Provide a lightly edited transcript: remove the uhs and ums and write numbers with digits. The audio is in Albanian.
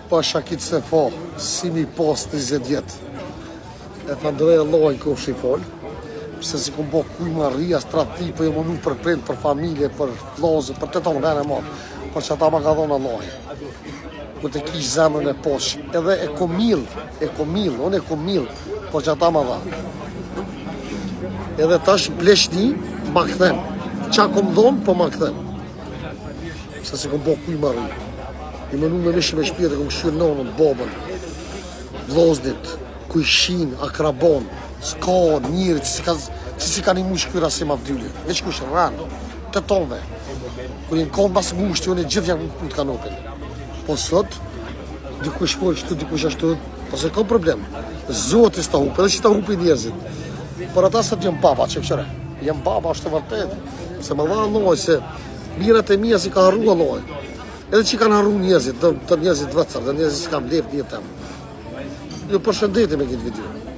Pa Shakit se fo, si mi pas 20 vjetë. E të ndrej Allahin kofsh i fol, pse si kom bo kuj marria, strati, për e mënu për prind, për familje, për vllazë, për të tonë vene marë, për që ata ma ka dhonë Allahin. Ku të kish zemrën e posh, edhe e kom mill, unë e kom mill, për që ata ma dha. Edhe tash bleshni, ma kthem. Qa kom dhonë, po ma kthem. Pse si kom bo kuj marria. I mënu me mishë me shpjetë, kom këshyrë nonën, babën, vloznit, kujshin, akrabon, s'ka njëri që si ka një mushë këra si ma vdyli. Veç kush rranë, të tonve. Kër jenë konë basë mushë të jone gjithë janë ku të kanopin. Po sot, dikush folë qëtu, dikush ashtu, po se ka problem. Zotis ta hupe, edhe që ta hupe njerëzit. Por ata sot jenë baba, që këshëre. Jenë baba, është të vërtet. Se më dha Alloj, se mirat e mija si ka harru Alloj. Edhe që kanë harru njerëzit, të njerëzit vëtësar, dhe njerëzit që kam lep një temë. Ju përshëndetim e këtë video.